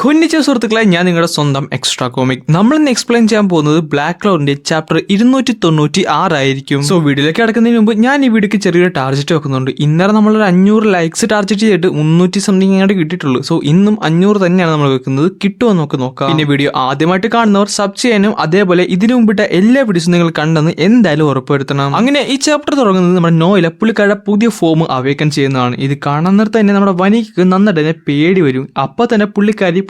കൊന്നിച്ച സുഹൃത്തുക്കളെ, ഞാൻ നിങ്ങളുടെ സ്വന്തം എക്സ്ട്രാ കോമിക്. നമ്മൾ ഇന്ന് എക്സ്പ്ലെയിൻ ചെയ്യാൻ പോകുന്നത് ബ്ലാക്ക് ക്ലൗഡിന്റെ ചാപ്റ്റർ 296 ആയിരിക്കും. സോ വീഡിയോയിലേക്ക് കിടക്കുന്നതിന് മുമ്പ് ഞാൻ ഈ വീഡിയോക്ക് ചെറിയൊരു ടാർജറ്റ് വെക്കുന്നുണ്ട്. ഇന്നലെ നമ്മളൊരു 500 ലൈക്സ് ടാർജറ്റ് ചെയ്തിട്ട് 300 സംതിങ് അങ്ങോട്ട് കിട്ടിയിട്ടുള്ളൂ. സോ ഇന്നും 500 തന്നെയാണ് നമ്മൾ വെക്കുന്നത്. കിട്ടുമോ നമുക്ക് നോക്കാം. പിന്നെ വീഡിയോ ആദ്യമായിട്ട് കാണുന്നവർ സബ് ചെയ്യാനും അതേപോലെ ഇതിനു മുമ്പിട്ട എല്ലാ വീഡിയോസും നിങ്ങൾ കണ്ടെന്ന് എന്തായാലും ഉറപ്പുവരുത്തണം. അങ്ങനെ ഈ ചാപ്റ്റർ തുടങ്ങുന്നത് നമ്മുടെ നോയിലെ പുള്ളിക്കാരുടെ പുതിയ ഫോം അവേക്കൻ ചെയ്യുന്നതാണ്. ഇത് കാണാൻ നേരത്തെ തന്നെ നമ്മുടെ വനിക്ക് നന്നായിട്ട് തന്നെ പേടി വരും. അപ്പൊ തന്നെ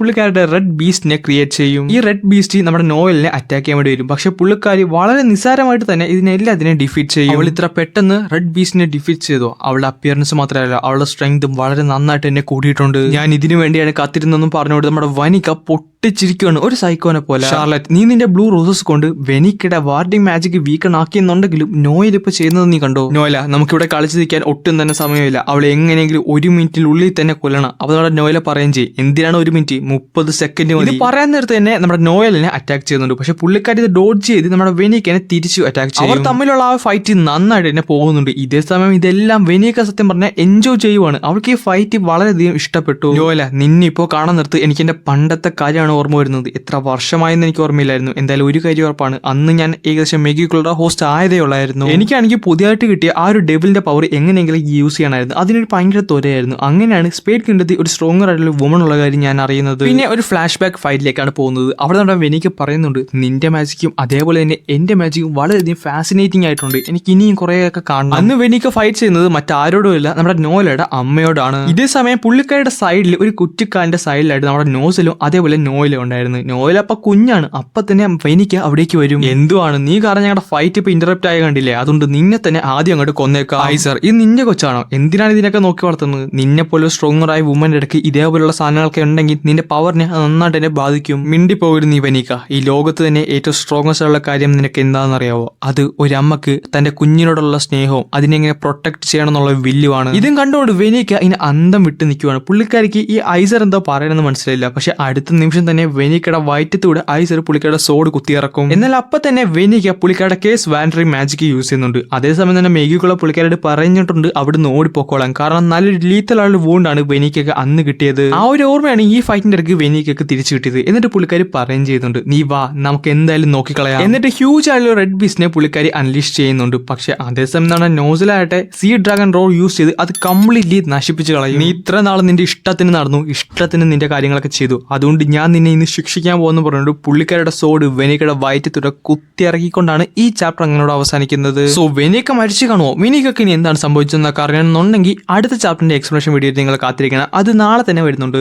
പുള്ളിക്കാരുടെ റെഡ് ബീസ്റ്റിനെ ക്രിയേറ്റ് ചെയ്യും. ഈ റെഡ് ബീസ്റ്റ് നമ്മുടെ നോയലിനെ അറ്റാക്ക് ചെയ്യാൻ വേണ്ടി വരും. പക്ഷെ പുള്ളിക്കാരി വളരെ നിസ്സാരമായിട്ട് തന്നെ ഇതിനെല്ലാത്തിനെയും ഡിഫീറ്റ് ചെയ്യും. അവൾ ഇത്ര പെട്ടെന്ന് റെഡ് ബീസ്റ്റിനെ ഡിഫീറ്റ് ചെയ്തോ, അവളുടെ അപ്പിയറൻസ് മാത്രമല്ല അവളുടെ സ്ട്രെങ്തും വളരെ നന്നായിട്ട് തന്നെ കൂടിയിട്ടുണ്ട്. ഞാൻ ഇതിനു വേണ്ടിയാണ് കാത്തിരുന്നെന്നും പറഞ്ഞുകൊണ്ട് നമ്മുടെ വനിക പൊട്ടിച്ചിരിക്കുകയാണ് ഒരു സൈക്കോനെ പോലെ. ഷാർലറ്റ്, നീ നിന്റെ ബ്ലൂ റോസസ് കൊണ്ട് വെനിക്കയുടെ വാർഡിംഗ് മാജിക് വീക്കൺ ആക്കിയെന്നുണ്ടെങ്കിലും നോയൽ ഇപ്പൊ ചെയ്യുന്നത് നീ കണ്ടോ? നോയല, നമുക്കിവിടെ കളിച്ചു നിൽക്കാൻ ഒട്ടും തന്നെ സമയമില്ല. അവളെ എങ്ങനെയെങ്കിലും 1 മിനിറ്റിനുള്ളിൽ തന്നെ കൊല്ലണം. അവളോട് നോയലെ പറയുകയും ചെയ്യും. എന്തിനാണ് 1 മിനിറ്റ്, 30 സെക്കൻഡ് മതി. പറയാൻ നേരത്തെ തന്നെ നമ്മുടെ നോയലിനെ അറ്റാക്ക് ചെയ്യുന്നുണ്ട്. പക്ഷെ പുള്ളിക്കാരി ഇത് ഡോഡ്ജ് ചെയ്ത് നമ്മുടെ വെനിക്കനെ തിരിച്ചു അറ്റാക്ക് ചെയ്യും. അവർ തമ്മിലുള്ള ആ ഫൈറ്റ് നന്നായിട്ട് തന്നെ പോകുന്നുണ്ട്. ഇതേ സമയം ഇതെല്ലാം വെനിക്ക സത്യം പറഞ്ഞാൽ എൻജോയ് ചെയ്യുവാണ്. അവൾക്ക് ഈ ഫൈറ്റ് വളരെയധികം ഇഷ്ടപ്പെട്ടു. നോയല, നിന്നെ ഇപ്പോൾ കാണാൻ നിർത്ത്. എനിക്ക് എന്റെ പണ്ടത്തെ കാര്യമാണ് ഓർമ്മ വരുന്നത്. എത്ര വർഷമായെന്ന് എനിക്ക് ഓർമ്മയില്ലായിരുന്നു. എന്തായാലും ഒരു കാര്യം ഉറപ്പാണ്, അന്ന് ഞാൻ ഏകദേശം മെഗിക്കുള്ള ഹോസ്റ്റ് ആയതേ ഉള്ളായിരുന്നു. എനിക്കാണെങ്കിൽ പുതിയതായിട്ട് കിട്ടിയ ആ ഒരു ഡെവിലിന്റെ പവർ എങ്ങനെയെങ്കിലും യൂസ് ചെയ്യണമായിരുന്നു. അതിനൊരു ഭയങ്കര ത്വരയായിരുന്നു. അങ്ങനെയാണ് സ്പേഡ് കിണ്ടത്തിൽ ഒരു സ്ട്രോങ്ങർ ആയിട്ടുള്ള വുമൺ ഉള്ള കാര്യം ഞാൻ അറിയുന്നത്. പിന്നെ ഒരു ഫ്ലാഷ് ബാക്ക് ഫൈറ്റിലേക്കാണ് പോകുന്നത്. അവിടെ നമ്മുടെ വെനിക്ക് പറയുന്നുണ്ട്, നിന്റെ മാജിക്കും അതേപോലെ തന്നെ എന്റെ മാജിക്കും വളരെയധികം ഫാസിനേറ്റിംഗ് ആയിട്ടുണ്ട്. എനിക്ക് ഇനിയും കുറേയൊക്കെ കാണണം. അന്ന് വെനിക്ക് ഫൈറ്റ് ചെയ്യുന്നത് മറ്റാരോടുമില്ല, നമ്മുടെ നോലയുടെ അമ്മയോടാണ്. ഇതേ സമയം പുള്ളിക്കാരുടെ സൈഡിൽ ഒരു കുറ്റിക്കാലിന്റെ സൈഡിലായിട്ട് നമ്മുടെ നോസലും അതേപോലെ നോയിലും ഉണ്ടായിരുന്നു. നോയൽ അപ്പൊ കുഞ്ഞാണ്. അപ്പൊ തന്നെ വെനിക്ക് അവിടേക്ക് വരും. എന്തുവാണ് നീ കാരണം ഞങ്ങളുടെ ഫൈറ്റ് ഇപ്പൊ ഇന്ററപ്റ്റ് ആയ കണ്ടില്ലേ? അതുകൊണ്ട് നിന്നെ തന്നെ ആദ്യം അങ്ങോട്ട് കൊന്നേക്കാം. ഐസർ, ഇത് നിന്റെ കൊച്ചാണോ? എന്തിനാണ് ഇതിനൊക്കെ നോക്കി വളർത്തുന്നത്? നിന്നെ പോലെ സ്ട്രോങ്ങർ ആയ വുമന്റെ ഇടയ്ക്ക് ഇതേപോലുള്ള സാധനങ്ങളൊക്കെ ഉണ്ടെങ്കിൽ നിന്റെ പവറിനെ നന്നായിട്ട് തന്നെ ബാധിക്കും. മിണ്ടി പോകരുത് നീ വെനിക്ക. ഈ ലോകത്ത് തന്നെ ഏറ്റവും സ്ട്രോങ്ങസ്റ്റ് ഉള്ള കാര്യം നിനക്ക് എന്താണെന്ന് അറിയാവോ? അത് ഒരമ്മക്ക് തന്റെ കുഞ്ഞിനോടുള്ള സ്നേഹവും അതിനെങ്ങനെ പ്രൊട്ടക്ട് ചെയ്യണം എന്നുള്ള വില്ലുവാണ്. ഇതും കണ്ടുകൊണ്ട് വെനിക്ക ഇനി അന്തം വിട്ട് നിൽക്കുവാണ്. പുള്ളിക്കാരിക്ക് ഈ ഐസർ എന്തോ പറയണമെന്ന് മനസ്സിലായില്ല. പക്ഷെ അടുത്ത നിമിഷം തന്നെ വെനിക്കയുടെ വയറ്റത്തൂടെ ഐസർ പുള്ളിക്കാരുടെ സോഡ് കുത്തിയിറക്കും. എന്നാൽ അപ്പൊ തന്നെ വെനിക്ക പുള്ളിക്കാരുടെ കേസ് വാൻഡറി മാജിക് യൂസ് ചെയ്യുന്നുണ്ട്. അതേസമയം തന്നെ മെഗിക്കുള്ള പുള്ളിക്കാരോട് പറഞ്ഞിട്ടുണ്ട് അവിടുന്ന് ഓടിപ്പോക്കോളാം. കാരണം നല്ലൊരു ലീത്തലുള്ള വൂണ്ടാണ് വെനിക്കൊക്കെ അന്ന് കിട്ടിയത്. ആ ഒരു ഓർമ്മയാണ് ഈ ഫൈറ്റിന്റെ ഇടയ്ക്ക് വെനിക്കൊക്കെ തിരിച്ചു കിട്ടിയത്. എന്നിട്ട് പുള്ളിക്കാരി പറയുകയും ചെയ്യുന്നുണ്ട്, നീ വാ നമുക്ക് എന്തായാലും നോക്കിക്കളയാം. എന്നിട്ട് ഹ്യൂജ് ആയിട്ടുള്ള റെഡ് ബീസ്റ്റിനെ പുള്ളിക്കാരി അൺലീഷ് ചെയ്യുന്നുണ്ട്. പക്ഷെ അതേസമയം എന്താണ് നോസിലായിട്ട് സീ ഡ്രാഗൺ റോൾ യൂസ് ചെയ്ത് അത് കംപ്ലീറ്റ്ലി നശിപ്പിച്ച് കളയും. നീ ഇത്ര നാൾ നിന്റെ ഇഷ്ടത്തിന് നടന്നു, ഇഷ്ടത്തിന് നിന്റെ കാര്യങ്ങളൊക്കെ ചെയ്തു, അതുകൊണ്ട് ഞാൻ നിന്നെ ഇന്ന് ശിക്ഷിക്കാൻ പോകുന്നു പറഞ്ഞിട്ട് പുള്ളിക്കാരുടെ സോഡ് വെനിക്കയുടെ വയറ്റത്തൂടെ കുത്തിയിറക്കിക്കൊണ്ടാണ് ഈ ചാപ്റ്റർ അങ്ങനോട് അവസാനിക്കുന്നത്. സോ വെനിക്ക മരിച്ചു കാണുമോ? വെനിക്കൊക്കെ ഇനി എന്താണ് സംഭവിച്ചതെന്നൊക്കെ അറിയണമെന്നുണ്ടെങ്കിൽ അടുത്ത ചാപ്റ്ററിന്റെ എക്സ്പ്ലനേഷൻ വീഡിയോ നിങ്ങൾ കാത്തിരിക്കണം. അത് നാളെ തന്നെ വരുന്നുണ്ട്.